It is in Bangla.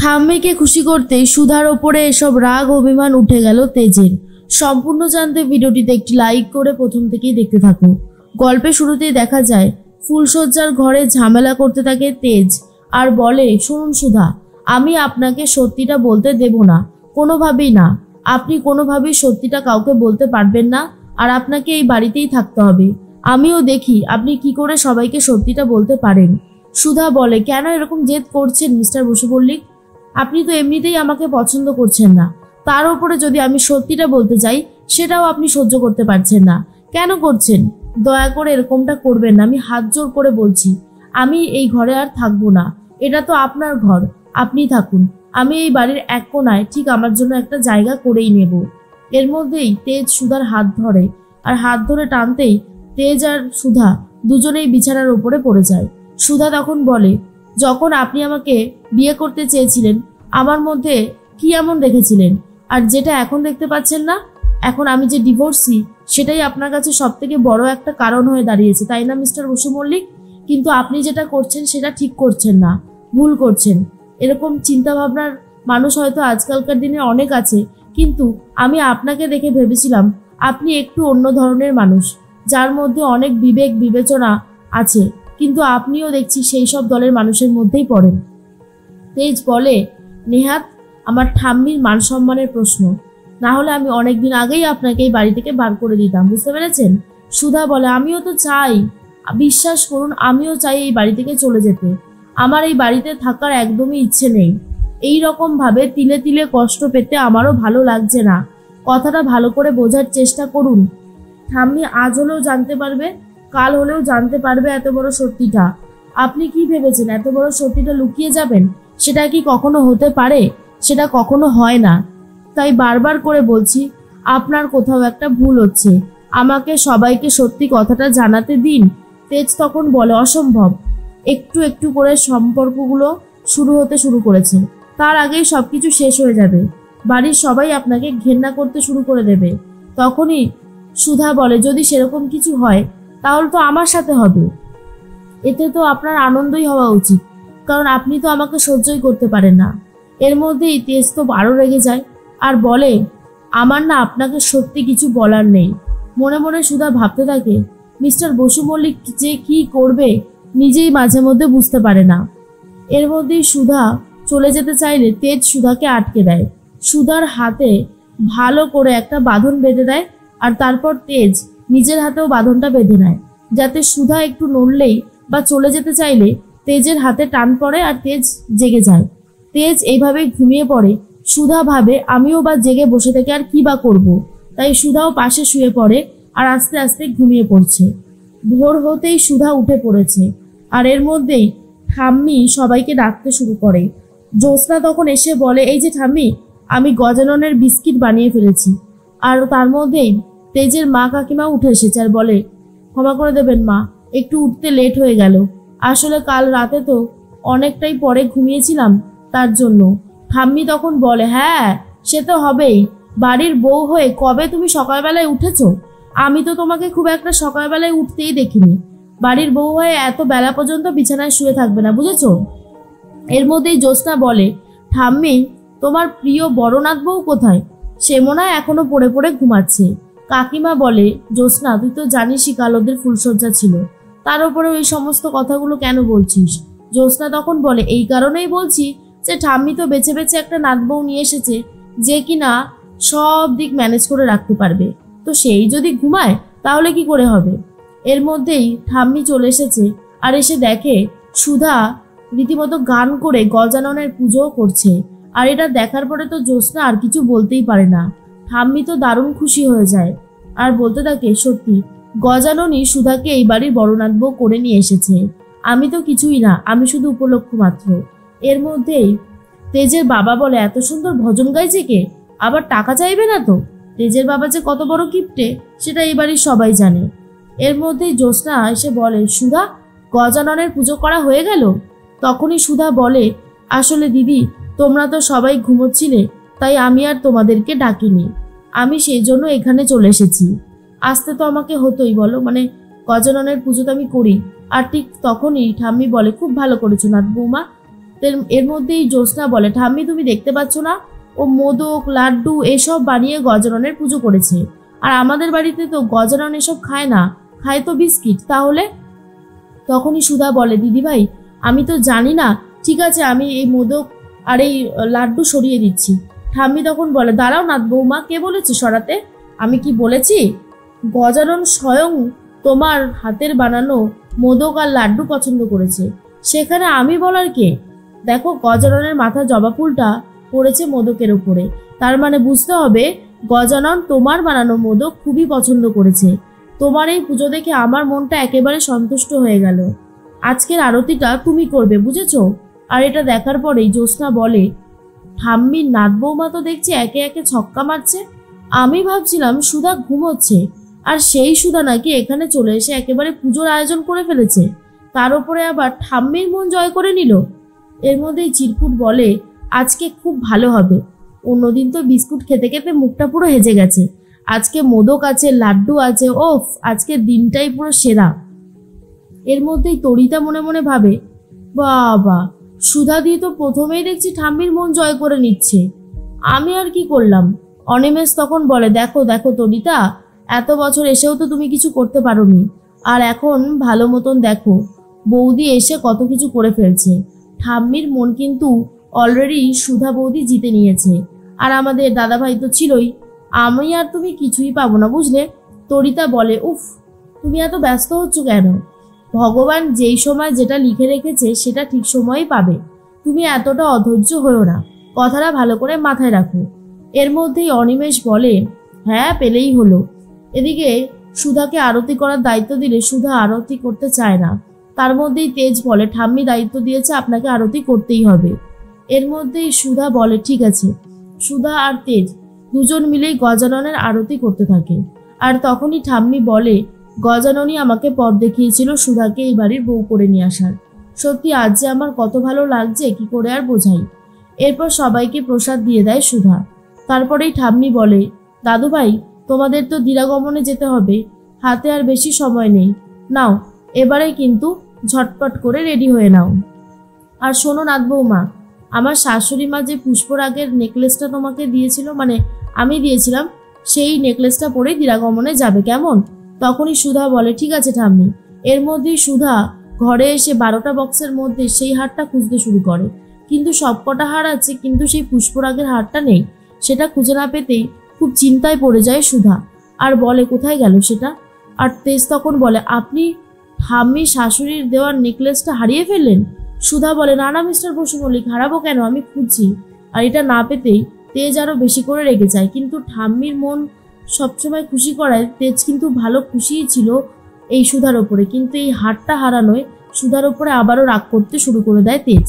ঠাম্মিকে খুশি করতেই সুধার ওপরে এসব রাগ অভিমান উঠে গেল তেজের। সম্পূর্ণ জানতে ভিডিওটিতে একটি লাইক করে প্রথম থেকেই দেখতে থাকো। গল্পের শুরুতেই দেখা যায় ফুলশয্যার ঘরে ঝামেলা করতে থাকে তেজ আর বলে, শুনুন সুধা, আমি আপনাকে সত্যিটা বলতে দেব না, কোনোভাবেই না। আপনি কোনোভাবেই সত্যিটা কাউকে বলতে পারবেন না, আর আপনাকে এই বাড়িতেই থাকতে হবে। আমিও দেখি আপনি কি করে সবাইকে সত্যিটা বলতে পারেন। সুধা বলে, কেন এরকম জেদ করছেন মিস্টার বসু মল্লিক? আপনি তো এমনিতেই আমাকে পছন্দ করছেন না, তার উপরে যদি আমি সত্যিটা বলতে যাই সেটাও আপনি সহ্য করতে পারছেন না। কেন করছেন? দয়া করে এরকমটা করবেন না, আমি হাত জোর করে বলছি। আমি এই ঘরে আর থাকবো না, এটা তো আপনার ঘর, আপনি থাকুন। আমি এই বাড়ির এক কোনায় ঠিক আমার জন্য একটা জায়গা করেই নেব। এর মধ্যেই তেজ সুধার হাত ধরে, আর হাত ধরে টানতেই তেজ আর সুধা দুজনেই বিছানার উপরে পড়ে যায়। সুধা তখন বলে, যখন আপনি আমাকে বিয়ে করতে চেয়েছিলেন আমার মধ্যে কি এমন দেখেছিলেন, আর যেটা এখন দেখতে পাচ্ছেন না? এখন আমি যে ডিভোর্সি সেটাই আপনার কাছে সব থেকে বড় একটা কারণ হয়ে দাঁড়িয়েছে, তাই না মিস্টার বসু মল্লিক? কিন্তু আপনি যেটা করছেন সেটা ঠিক করছেন না, ভুল করছেন। এরকম চিন্তা ভাবনার মানুষ হয়তো আজকালকার দিনে অনেক আছে, কিন্তু আমি আপনাকে দেখে ভেবেছিলাম আপনি একটু অন্য ধরনের মানুষ, যার মধ্যে অনেক বিবেক বিবেচনা আছে, কিন্তু আপনিও দেখছি সেই সব দলের মানুষের মধ্যেই পড়েন। তেজ বলে, নেহাত আমার ঠাম্মির মান সম্মানের প্রশ্ন, না হলে আমি অনেকদিন আগেই আপনাকে এই বাড়ি থেকে বার করে দিতাম, বুঝতে পেরেছেন? সুধা বলে, আমিও তো চাই, বিশ্বাস করুন, আমিও চাই এই বাড়ি থেকে চলে যেতে। আমার এই বাড়িতে থাকার একদমই ইচ্ছে নেই। এই রকম ভাবে তিলে তিলে কষ্ট পেতে আমারও ভালো লাগছে না। কথাটা ভালো করে বোঝার চেষ্টা করুন। ঠাম্মি আজ হলেও জানতে পারবে, কাল হলেও জানতে পারবে এত বড় সত্যিটা। আপনি কি ভেবেছেন এত বড় সত্যিটা লুকিয়ে যাবেন? সেটা কি কখনো হতে পারে? সেটা কখনো হয় না। তাই বারবার করে বলছি, আপনার কোথাও একটা ভুল হচ্ছে, আমাকে সবাইকে সত্যি কথাটা জানাতে দিন। তেজ তখন বলে, অসম্ভব। একটু একটু করে সম্পর্কগুলো শুরু করেছে, তার আগেই সবকিছু শেষ হয়ে যাবে। বাড়ির সবাই আপনাকে ঘেন্না করতে শুরু করে দেবে। তখনই সুধা বলে, যদি সেরকম কিছু হয় তাহলে তো আমার সাথে হবে, এতে তো আপনার আনন্দই হওয়া উচিত, কারণ আপনি তো আমাকে সহ্যই করতে পারেন না। এর মধ্যেই তেজ তো আরো রেগে যায় আর বলে, আমার না আপনাকে সত্যি কিছু বলার নেই। মনে মনে সুধা ভাবতে থাকে, মিস্টার বসু মল্লিক যে কি করবে নিজেই মাঝে মধ্যে বুঝতে পারে না। এর মধ্যেই সুধা চলে যেতে চাইলে তেজ সুধাকে আটকে দেয়। সুধার হাতে ভালো করে একটা বাঁধন বেঁধে দেয়, আর তারপর তেজ নিজের হাতেও বাঁধনটা বেঁধে নেয়, যাতে সুধা একটু নড়লেই বা চলে যেতে চাইলে তেজের হাতে টান পড়ে আর তেজ জেগে যায়। তেজ এইভাবেই ঘুমিয়ে পড়ে। সুধা ভাবে, আমিও বা জেগে বসে থেকে আর কি বা করব। তাই সুধাও পাশে শুয়ে পড়ে আর আস্তে আস্তে ঘুমিয়ে পড়ছে। ভোর হতেই সুধা উঠে পড়েছে, আর এর মধ্যেই ঠাম্মি সবাইকে ডাকতে শুরু করে। জ্যোৎস্না তখন এসে বলে, এই যে ঠাম্মি, আমি গজাননের বিস্কিট বানিয়ে ফেলেছি। আর তার মধ্যেই তেজের মা কাকিমা উঠে এসেছে আর বলে, ক্ষমা করে দেবেন মা, একটু উঠতে লেট হয়ে গেল। আসলে কাল রাতে তো অনেকটাই পরে ঘুমিয়েছিলাম, তার জন্য। ঠাম্মি তখন বলে, হ্যাঁ সে তো হবেই, বাড়ির বউ হয়ে কবে তুমি সকালবেলায় উঠেছো? আমি তো তোমাকে খুব একটা সকালবেলায় উঠতেই দেখিনি। বাড়ির বউ হয়ে এত বেলা পর্যন্ত বিছানায় শুয়ে থাকবে না, বুঝেছো? এর মধ্যেই জ্যোৎস্না বলে, ঠাম্মি, তোমার প্রিয় বড়নাথ বউ কোথায়? সে মনে হয় এখনো পড়ে পড়ে ঘুমাচ্ছে। কাকিমা বলে, জ্যোৎস্না, তুই তো জানিসই কাল ওদের ফুলশয্যা ছিল, তার উপরে ওই সমস্ত কথাগুলো কেন বলছিস? জ্যোৎস্না তখন বলে, এই কারণেই বলছি যে ঠাম্মি তো বেছে বেছে একটা নাত বউ নিয়ে এসেছে, যে কিনা সব দিক ম্যানেজ করে রাখতে পারবে। তো সেই যদি ঘুমায় তাহলে কি করে হবে? এর মধ্যেই ঠাম্মি চলে এসেছে আর এসে দেখে সুধা রীতিমতো গান করে গজাননের পুজোও করছে। আর এটা দেখার পরে তো জ্যোৎস্না আর কিছু বলতেই পারে না। ঠাম্মি তো দারুণ খুশি হয়ে যায় আর বলতে থাকে, সত্যি গজাননই সুধাকে এই বাড়ির বড়নাথ বউ করে নিয়ে এসেছে। আমি তো কিছুই না, আমি শুধু উপলক্ষ মাত্র। এর মধ্যেই তেজের বাবা বলে, এত সুন্দর ভজন গাইছে কে? আবার টাকা চাইবে না তো? তেজের বাবা যে কত বড় কিপ্টে সেটা এই বাড়ির সবাই জানে। এর মধ্যেই জ্যোৎস্না এসে বলে, সুধা, গজাননের পুজো করা হয়ে গেল? তখনই সুধা বলে, আসলে দিদি, তোমরা তো সবাই ঘুমোচ্ছিলে, তাই আমি আর তোমাদেরকে ডাকিনি। আমি সেই জন্য এখানে চলে এসেছি। আসতে তো আমাকে হতোই, বলো, মানে গজাননের পুজো তো আমি করি। আর ঠিক তখনই ঠাম্মি বলে, খুব ভালো করেছো নাথ বৌমা, এর মধ্যেই জ্যোৎস্না বলে, ঠাম্মি তুমি দেখতে পাচ্ছ না, ও মোদক লাড্ডু এসব বানিয়ে গজাননের পুজো করেছে। আর আমাদের বাড়িতে তো গজানন এসব খায় না, খায় তো বিস্কিট। তাহলে? তখনই সুধা বলে, দিদিভাই আমি তো জানি না, ঠিক আছে আমি এই মোদক আর এই লাড্ডু সরিয়ে দিচ্ছি। ঠাম্মি তখন বলে, দাঁড়াও নাথ বৌমা, কে বলেছে সরাতে? আমি কি বলেছি? গজানন স্বয়ং তোমার হাতের বানানো মোদক আর লাড্ডু পছন্দ করেছে, সেখানে আমি বলার কে? দেখো গজাননের মাথা জবা ফুলটা পড়েছে মোদকের উপরে, তার মানে বুঝতে হবে গজানন তোমার বানানো মোদক খুবই পছন্দ করেছে। তোমার এই পুজো দেখে আমার মনটা একেবারে সন্তুষ্ট হয়ে গেল। আজকের আরতিটা তুমি করবে, বুঝেছো? আর এটা দেখার পরেই জ্যোৎস্না বলে, ঠাম্মির নাথ বৌমা তো দেখছি একে একে ছক্কা মারছে। আমি ভাবছিলাম সুধা ঘুমোচ্ছে, আর সেই সুধা নাকি এখানে চলে এসে একেবারে পুজোর আয়োজন করে ফেলেছে, তার উপরে আবার ঠাম্মির মন জয় করে নিল। এর মধ্যেই চিরকুট বলে, আজকে খুব ভালো হবে। অন্যদিন তো বিস্কুট খেতে খেতে মুখটা পুরো হেজে গেছে, আজকে মোদক আছে, লাড্ডু আছে, ওফ আজকের দিনটাই পুরো সেরা। এর মধ্যেই তরিতা মনে মনে ভাবে, বাবা সুধা দিয়ে তো প্রথমেই দেখছি ঠাম্মির মন জয় করে নিচ্ছে, আমি আর কি করলাম? অনিমেষ তখন বলে, দেখো দেখো তরিতা, এত বছর এসেও তো তুমি কিছু করতে পারোনি, আর এখন ভালো মতন দেখো বৌদি এসে কত কিছু করে ফেলছে। ঠাম্মির মন কিন্তু অলরেডি সুধা বৌদি জিতে নিয়েছে, আর আমাদের দাদাভাই তো ছিলই, আমি আর তুমি কিছুই পাবো না, বুঝলে? তরিতা বলে, উফ তুমি এত ব্যস্ত হচ্ছ কেন? ভগবান যেই সময় যেটা লিখে রেখেছে সেটা ঠিক সময়ই পাবে, তুমি এতটা অধৈর্য হয়েও না, কথাটা ভালো করে মাথায় রাখো। এর মধ্যেই অনিমেষ বলে, হ্যাঁ পেলেই হলো। এদিকে সুধাকে আরতি করার দায়িত্ব দিলে সুধা আরতি করতে চায় না। তার মধ্যেই তেজ বলে, ঠাম্মি দায়িত্ব দিয়েছে, আপনাকে আরতি করতেই হবে। এর মধ্যেই সুধা বলে, ঠিক আছে। সুধা আর তেজ দুজন মিলেই গজাননের আরতি করতে থাকে। আর তখনই ঠাম্মি বলে, গজাননই আমাকে পথ দেখিয়েছিল সুধাকে এই বাড়ির বউ করে নিয়ে আসার। সত্যি আজ যে আমার কত ভালো লাগছে, কি করে আর বোঝাই। এরপর সবাইকে প্রসাদ দিয়ে দেয় সুধা। তারপরেই ঠাম্মি বলে, দাদুভাই তোমাদের তো দিরাগমনে যেতে হবে, হাতে আর বেশি সময় নেই, নাও এবারে কিন্তু ঝটপট করে রেডি হয়ে নাও। আর শোনো নাথ বৌমা, আমার শাশুড়ি মা যে পুষ্পরাগের নেকলেসটা তোমাকে দিয়েছিল, মানে আমি দিয়েছিলাম, সেই নেকলেসটা পরেই দিরাগমনে যাবে, কেমন? তখনই সুধা বলে, ঠিক আছে ঠাম্মি। এর মধ্যেই সুধা ঘরে এসে 12টা বক্সের মধ্যে সেই হারটা খুঁজতে শুরু করে, কিন্তু সবকটা হার আছে কিন্তু সেই পুষ্পরাগের হারটা নেই। সেটা খুঁজে না পেতেই খুব চিন্তায় পড়ে যায় সুধা, আর বলে, কোথায় গেল সেটা? আর তেজ তখন বলে, আপনি ঠাম্মির শাশুড়ির দেওয়ার নেকলেসটা হারিয়ে ফেললেন? সুধা বলে, না না মিস্টার বসু মল্লিক, হারাবো কেন, আমি খুঁজছি। আর এটা না পেতেই তেজ আরো বেশি করে রেগে যায়, কিন্তু ঠাম্মির মন সবসময় খুশি করায় তেজ কিন্তু ভালো খুশিই ছিল এই সুধার ওপরে, কিন্তু এই হারটা হারানোয় সুধার ওপরে আবারও রাগ করতে শুরু করে দেয় তেজ।